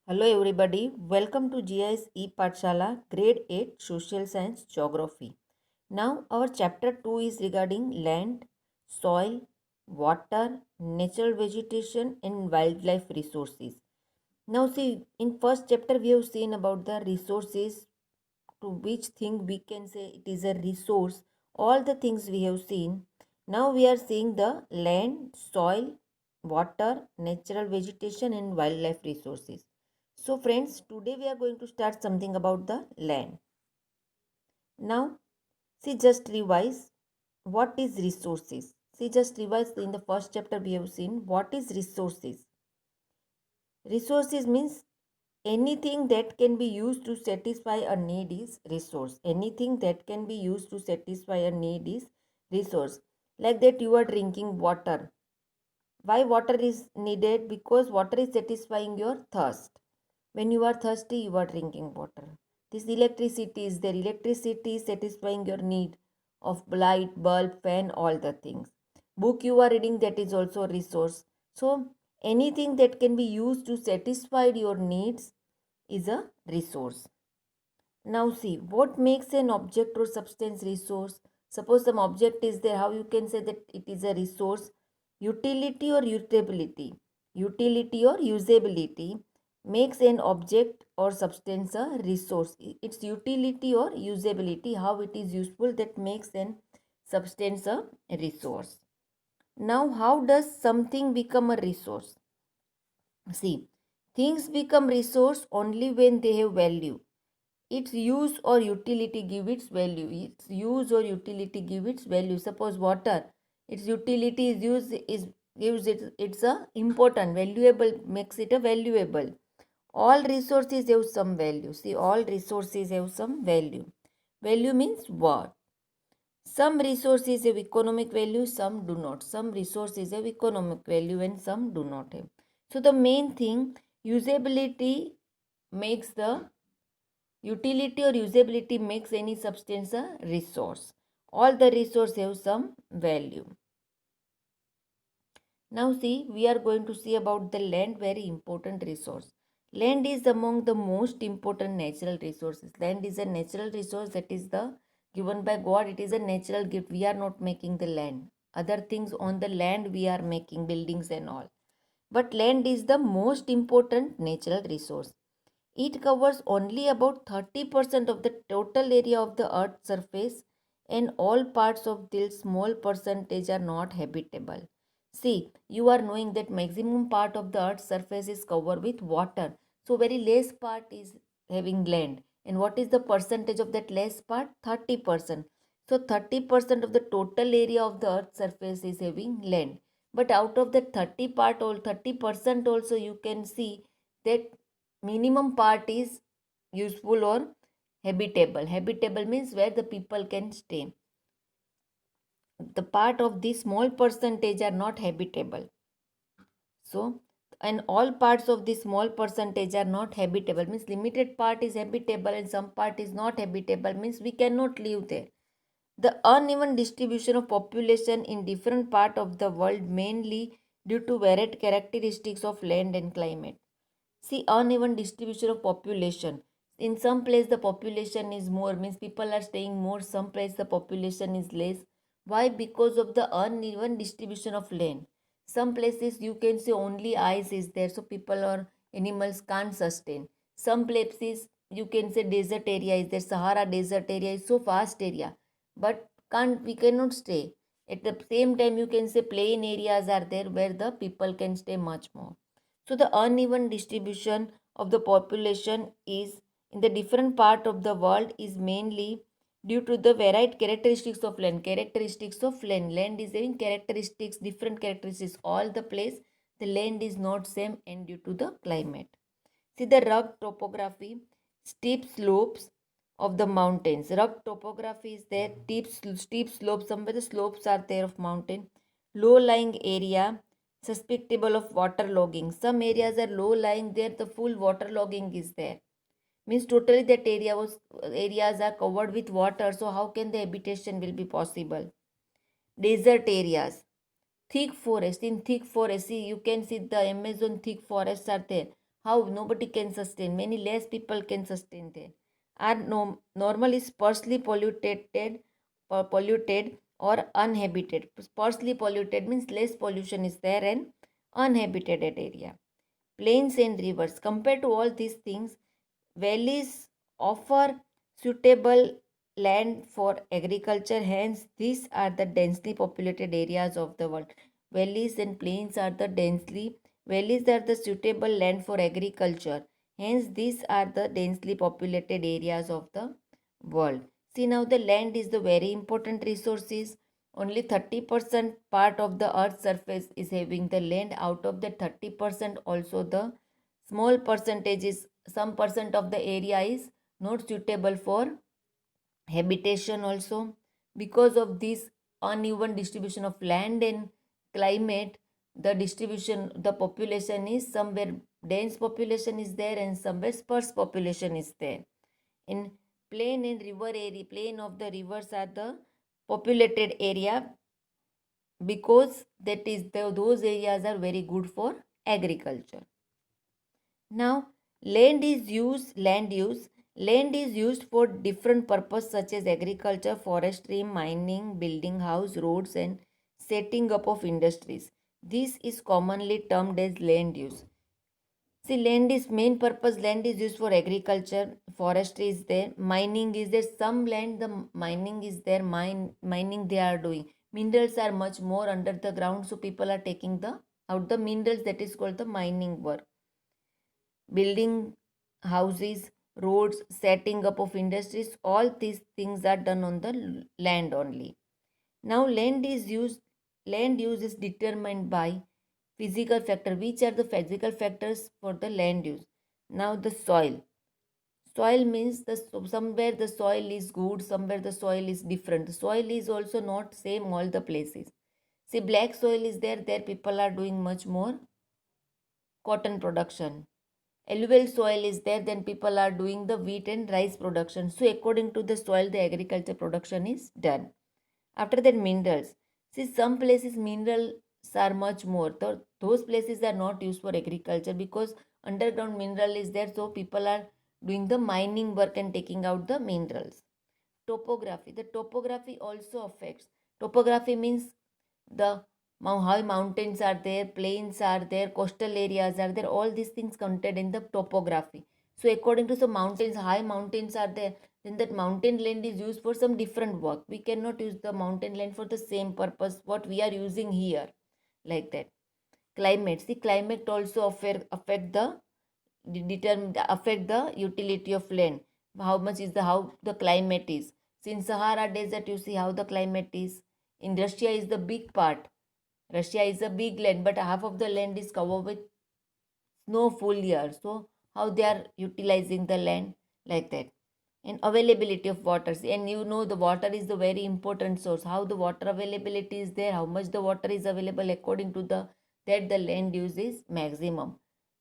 Hello everybody, welcome to GIS E-Pathshala Grade 8 Social Science Geography. Now our chapter 2 is regarding land, soil, water, natural vegetation and wildlife resources. Now see, in first chapter we have seen about the resources, to which thing we can say it is a resource. All the things we have seen. Now we are seeing the land, soil, water, natural vegetation and wildlife resources. So friends, today we are going to start something about the land. Now, see, just revise what is resources. See, just revise, in the first chapter we have seen what is resources. Resources means anything that can be used to satisfy a need is resource. Anything that can be used to satisfy a need is resource. Like that, you are drinking water. Why water is needed? Because water is satisfying your thirst. When you are thirsty, you are drinking water. This electricity is there. Electricity is satisfying your need of light, bulb, fan, all the things. Book you are reading, that is also a resource. So anything that can be used to satisfy your needs is a resource. Now see, what makes an object or substance resource? Suppose some object is there, how you can say that it is a resource? Utility or usability. Utility or usability makes an object or substance a resource. Its utility or usability, how it is useful, that makes an substance a resource. Now, how does something become a resource? See, things become resource only when they have value. Its use or utility give its value. Its use or utility give its value. Suppose water, its utility is use is gives it's a important, valuable, makes it a valuable. All resources have some value. See, all resources have some value. Value means what? Some resources have economic value, some do not. Some resources have economic value and some do not have. So the main thing, usability makes the utility or usability makes any substance a resource. All the resources have some value. Now see, we are going to see about the land, very important resource. Land is among the most important natural resources. Land is a natural resource that is the given by God. It is a natural gift. We are not making the land. Other things on the land we are making, buildings and all. But land is the most important natural resource. It covers only about 30% of the total area of the Earth's surface, and all parts of this small percentage are not habitable. See, you are knowing that maximum part of the Earth's surface is covered with water. So very less part is having land. And what is the percentage of that less part? 30%. So 30% of the total area of the Earth's surface is having land. But out of that 30% also, you can see that minimum part is useful or habitable. Habitable means where the people can stay. The part of this small percentage are not habitable. So, and all parts of this small percentage are not habitable, means limited part is habitable and some part is not habitable, means we cannot live there. The uneven distribution of population in different part of the world, mainly due to varied characteristics of land and climate. See, uneven distribution of population. In some place the population is more, means people are staying more. Some place the population is less. Why? Because of the uneven distribution of land. Some places you can see only ice is there, so people or animals can't sustain. Some places you can say desert area is there. Sahara desert area is so vast area, but we cannot stay. At the same time, you can say plain areas are there where the people can stay much more. So the uneven distribution of the population is in the different part of the world is mainly due to the varied characteristics of land. Characteristics of land. Land is having characteristics, different characteristics. All the place the land is not same, and due to the climate. See the rugged topography, steep slopes of the mountains. Rugged topography is there, steep slopes, somewhere the slopes are there of mountain. Low lying area, susceptible of water logging. Some areas are low lying, there the full water logging is there. Means totally that areas are covered with water, so how can the habitation will be possible? Desert areas, thick forest. In thick forest, see, you can see the Amazon thick forests are there. How nobody can sustain, many less people can sustain there. Are normally sparsely polluted or uninhabited. Sparsely polluted means less pollution is there and uninhabited area. Plains and rivers. Compared to all these things, valleys offer suitable land for agriculture. Hence, these are the densely populated areas of the world. Valleys are the suitable land for agriculture. Hence, these are the densely populated areas of the world. See now, the land is the very important resources. Only 30% part of the earth's surface is having the land. Out of the 30%, also the small percentage is, some percent of the area is not suitable for habitation also. Because of this uneven distribution of land and climate, the population is somewhere dense population is there and somewhere sparse population is there. In plain of the rivers are the populated area, because those areas are very good for agriculture. Now, land use. Land is used for different purpose such as agriculture, forestry, mining, building house, roads and setting up of industries. This is commonly termed as land use. See, land is used for agriculture, forestry is there, mining is there. Some land, the mining is there, mining they are doing. Minerals are much more under the ground, so people are taking the out the minerals, that is called the mining work. Building houses, roads, setting up of industries, all these things are done on the land only. Now land use is determined by physical factor. Which are the physical factors for the land use? Now the soil. Soil means somewhere the soil is good, somewhere the soil is different. The soil is also not same all the places. See, black soil is there people are doing much more cotton production. Alluvial soil is there, then people are doing the wheat and rice production. So according to the soil, the agriculture production is done. After that, minerals. See, some places minerals are much more. Those places are not used for agriculture because underground mineral is there. So people are doing the mining work and taking out the minerals. Topography. The topography also affects. Topography means the how mountains are there, plains are there, coastal areas are there, all these things contained in the topography. So according to some mountains, high mountains are there, then that mountain land is used for some different work. We cannot use the mountain land for the same purpose what we are using here, like that. Climate. See, climate also affect the utility of land. How the climate is. See, in Sahara desert, you see how the climate is. In Russia is the big part. Russia is a big land, but half of the land is covered with snow full year. So how they are utilizing the land, like that. And availability of water. And you know the water is the very important source. How the water availability is there, how much the water is available, according to the land use is maximum.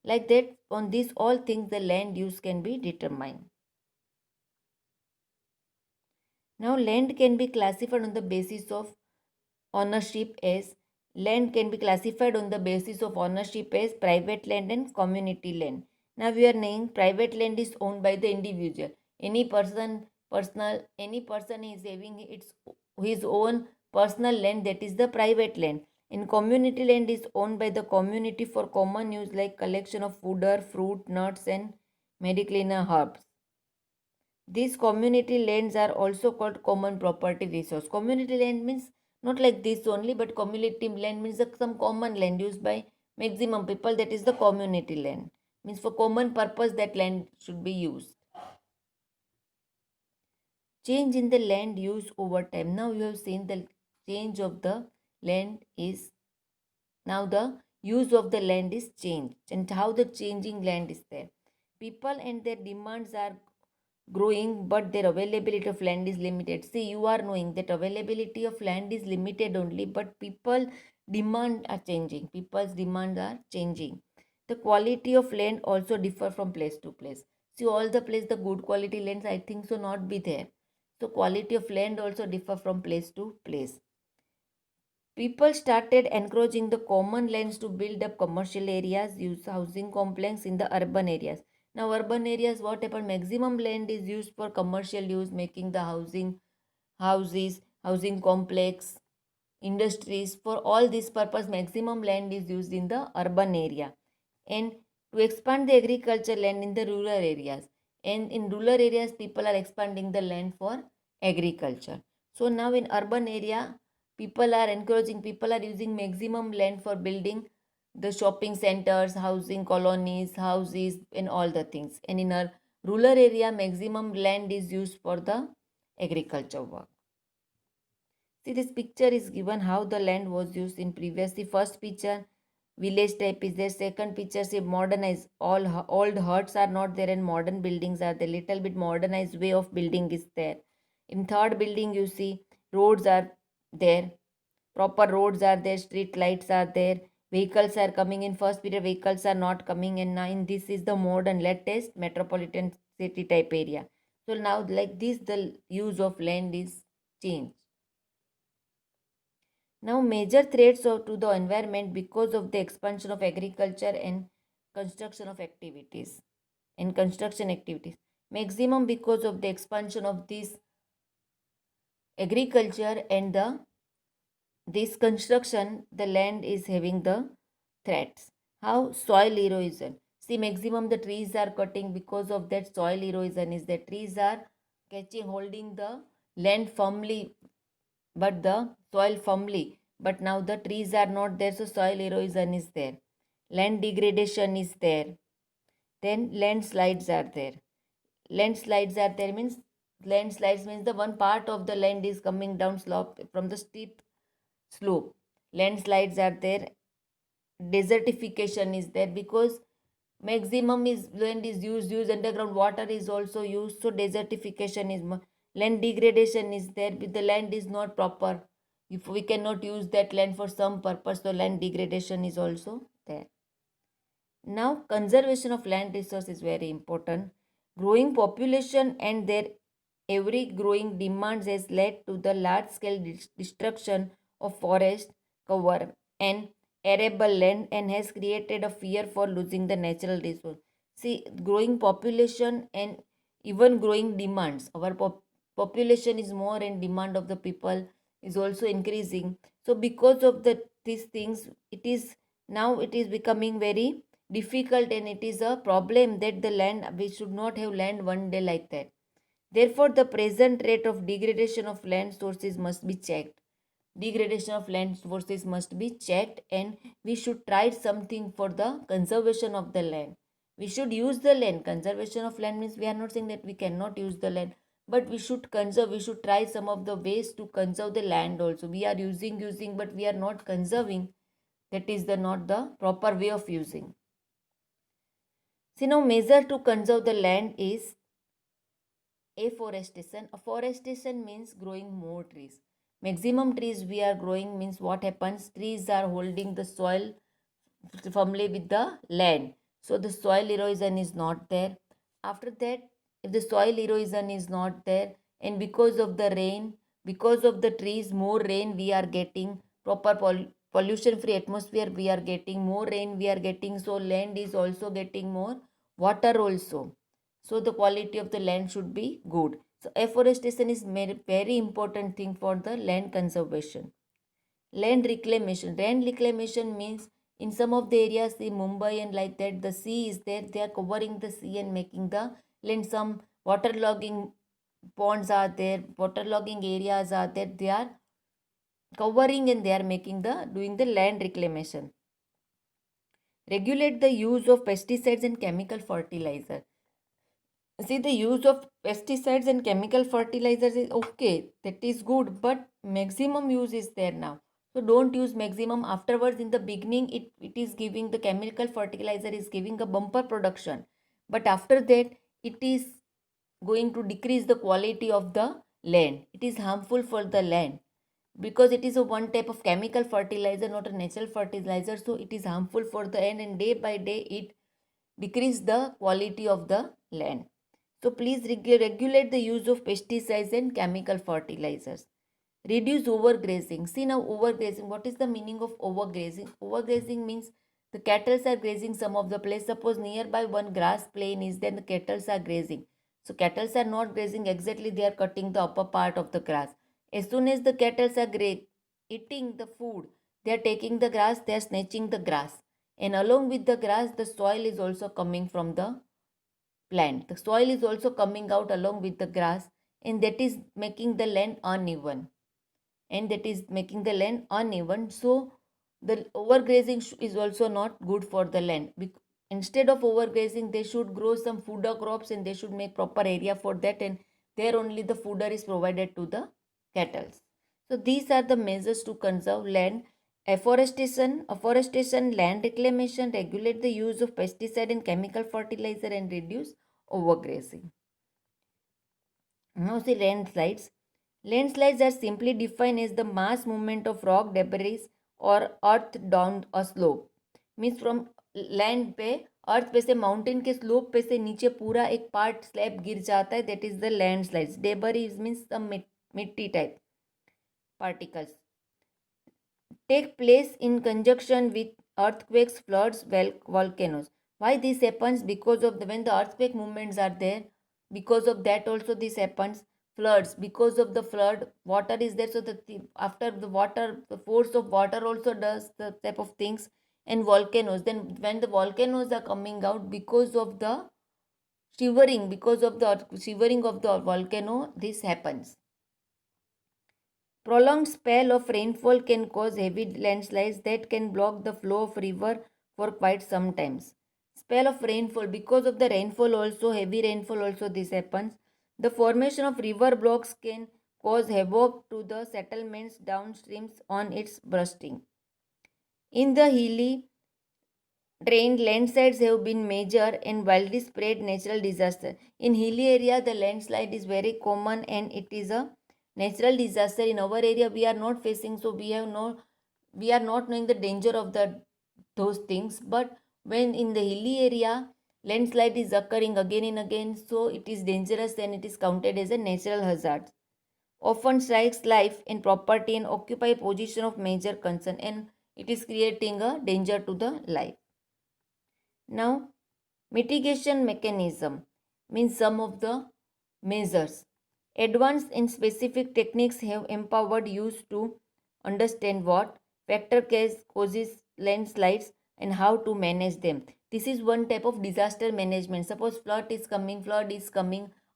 Like that, on these all things the land use can be determined. Now land can be classified on the basis of ownership as land can be classified on the basis of ownership as private land and community land. Now we are saying private land is owned by the individual. Any person is having his own personal land, that is the private land. And community land is owned by the community for common use like collection of fodder, fruit, nuts and medicina herbs. These community lands are also called common property resource. Community land means not like this only, but community land means some common land used by maximum people. That is the community land. Means for common purpose that land should be used. Change in the land use over time. Now you have seen the change of the land is, now the use of the land is changed, and how the changing land is there. People and their demands are growing, but their availability of land is limited. See, you are knowing that availability of land is limited only, but people's demand are changing. The quality of land also differ from place to place. See, all the place the good quality lands I think so not be there. So quality of land also differ from place to place. People started encroaching the common lands to build up commercial areas, use housing complex in the urban areas. Now urban areas, what happened? Maximum land is used for commercial use, making the houses, housing complex, industries. For all this purpose, maximum land is used in the urban area. And to expand the agriculture land in the rural areas. And in rural areas, people are expanding the land for agriculture. So now in urban area, people are using maximum land for building the shopping centers, housing colonies, houses, and all the things. And in a rural area, maximum land is used for the agriculture work. See, this picture is given how the land was used in previous. The first picture, village type is there. Second picture, say modernized. All old huts are not there and modern buildings are there. Little bit modernized way of building is there. In third building, you see roads are there. Proper roads are there. Street lights are there. Vehicles are coming in. First period, vehicles are not coming. And now in this is the modern, latest metropolitan city type area. So now like this, the use of land is changed. Now, major threats to the environment because of the expansion of agriculture and construction of activities. And construction activities. Maximum because of the expansion of this agriculture and the this construction, the land is having the threats. How? Soil erosion. See, maximum the trees are cutting because of that soil erosion is the trees are catching, holding the land firmly, but the soil firmly. But now the trees are not there, so soil erosion is there. Land degradation is there. Then landslides are there. Landslides are there means landslides means the one part of the land is coming down slope from the steep slope. Landslides are there. Desertification is there because maximum is land is used underground water is also used, so desertification is land degradation is there. The land is not proper, if we cannot use that land for some purpose, so land degradation is also there. Now conservation of land resource is very important. Growing population and their every growing demands has led to the large scale destruction of forest cover and arable land and has created a fear for losing the natural resource. See, growing population and even growing demands. Our population is more and demand of the people is also increasing. So because of these things, it is becoming very difficult and it is a problem that the land, we should not have land one day like that. Therefore, the present rate of degradation of land sources must be checked. Degradation of land sources must be checked and we should try something for the conservation of the land. We should use the land. Conservation of land means we are not saying that we cannot use the land, but we should conserve. We should try some of the ways to conserve the land also. We are using, but we are not conserving. That is not the proper way of using. See, now measure to conserve the land is afforestation. Afforestation means growing more trees. Maximum trees we are growing means what happens? Trees are holding the soil firmly with the land. So the soil erosion is not there. After that, if the soil erosion is not there and because of the rain, because of the trees, more rain we are getting, proper pollution free atmosphere we are getting, more rain we are getting, so land is also getting more water also. So the quality of the land should be good. So afforestation is very important thing for the land conservation. Land reclamation. Land reclamation means in some of the areas in Mumbai and like that, the sea is there. They are covering the sea and making the land. Some waterlogging ponds are there, waterlogging areas are there. They are covering and they are making doing the land reclamation. Regulate the use of pesticides and chemical fertilizer. See, the use of pesticides and chemical fertilizers is okay, that is good, but maximum use is there now. So don't use maximum. Afterwards, in the beginning, it is giving the chemical fertilizer is giving a bumper production, but after that, it is going to decrease the quality of the land. It is harmful for the land because it is a one type of chemical fertilizer, not a natural fertilizer. So it is harmful for the land, and day by day, it decrease the quality of the land. So please regulate the use of pesticides and chemical fertilizers. Reduce overgrazing. See now, overgrazing. What is the meaning of overgrazing? Overgrazing means the cattle are grazing some of the place. Suppose nearby one grass plain is, then the cattle are grazing. So cattle are not grazing exactly, they are cutting the upper part of the grass. As soon as the cattle are eating the food, they are taking the grass, they are snatching the grass. And along with the grass, the soil is also coming from the plant. The soil is also coming out along with the grass, and that is making the land uneven. So the overgrazing is also not good for the land. Instead of overgrazing, they should grow some fodder crops, and they should make proper area for that, and there only the fodder is provided to the cattle. So these are the measures to conserve land. Afforestation, land reclamation, regulate the use of pesticide and chemical fertilizer, and reduce overgrazing. Now see landslides. Landslides are simply defined as the mass movement of rock, debris or earth down a slope. Means from land पे, अर्थ पे से, mountain के slope पे से नीचे पूरा एक part slab गिर जाता है, that is the landslides. Debris means the मिट्टी type particles take place in conjunction with earthquakes, floods, volcanoes. Why this happens? Because of when the earthquake movements are there, because of that also this happens. Floods, because of the flood, water is there, so after the water, the force of water also does the type of things. And volcanoes, then when the volcanoes are coming out, because of the shivering of the volcano, this happens. Prolonged spell of rainfall can cause heavy landslides that can block the flow of river for quite some times. Spell of rainfall, because of the rainfall also, heavy rainfall also this happens. The formation of river blocks can cause havoc to the settlements downstreams on its bursting. In the hilly drained landslides have been major and widely spread natural disaster. In hilly area, the landslide is very common and it is a natural disaster. In our area we are not facing, so we are not knowing the danger of those things. But when in the hilly area landslide is occurring again and again, so it is dangerous and it is counted as a natural hazard. Often strikes life and property and occupy position of major concern, and it is creating a danger to the life. Now, mitigation mechanism means some of the measures. Advanced and specific techniques have empowered use to understand what factor causes landslides and how to manage them. This is one type of disaster management. Suppose flood is coming,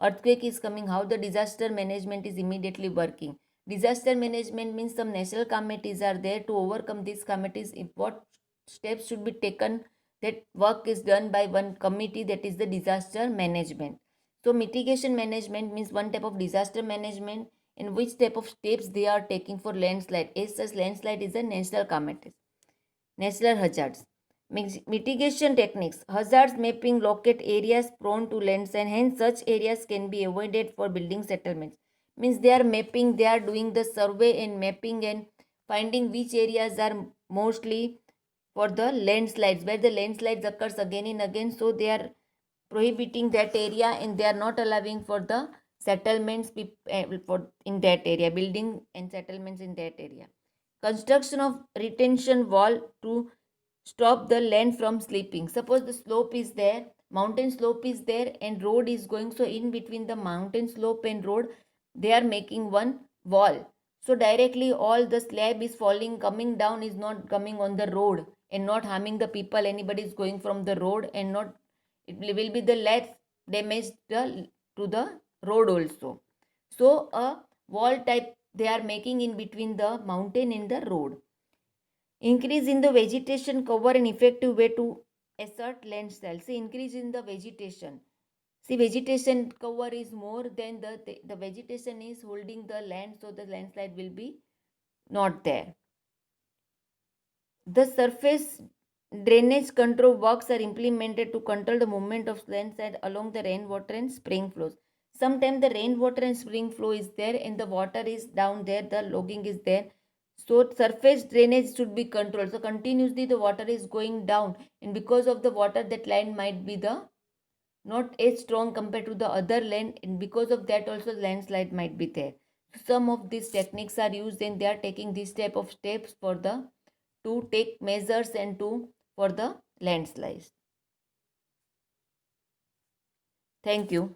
earthquake is coming, how the disaster management is immediately working. Disaster management means some natural calamities are there. To overcome these calamities, what steps should be taken, that work is done by one committee, that is the disaster management. So mitigation management means one type of disaster management in which type of steps they are taking for landslide. As such, landslide is a natural calamity. Natural hazards. Mitigation techniques. Hazards mapping locate areas prone to landslide, hence such areas can be avoided for building settlements. Means they are mapping, they are doing the survey and mapping and finding which areas are mostly for the landslides, where the landslides occurs again and again, so they are prohibiting that area and they are not allowing for the settlements for in that area, building and settlements in that area. Construction of retention wall to stop the land from slipping. Suppose the slope is there, mountain slope is there and road is going, so in between the mountain slope and road they are making one wall, so directly all the slab is falling, coming down, is not coming on the road and not harming the people. Anybody is going from the road and not, it will be the less damage to the road also. So a wall type they are making in between the mountain and the road. Increase in the vegetation cover, an effective way to assert landslide. See, increase in the vegetation. See, vegetation cover is more than the vegetation is holding the land, so the landslide will be not there. The surface drainage control works are implemented to control the movement of landslide along the rainwater and spring flows. Sometimes the rainwater and spring flow is there and the water is down there, the logging is there. So surface drainage should be controlled. So continuously the water is going down, and because of the water that land might be the not as strong compared to the other land, and because of that also landslide might be there. some of these techniques are used, and they are taking this type of steps for the to take measures and to for the landslides. Thank you.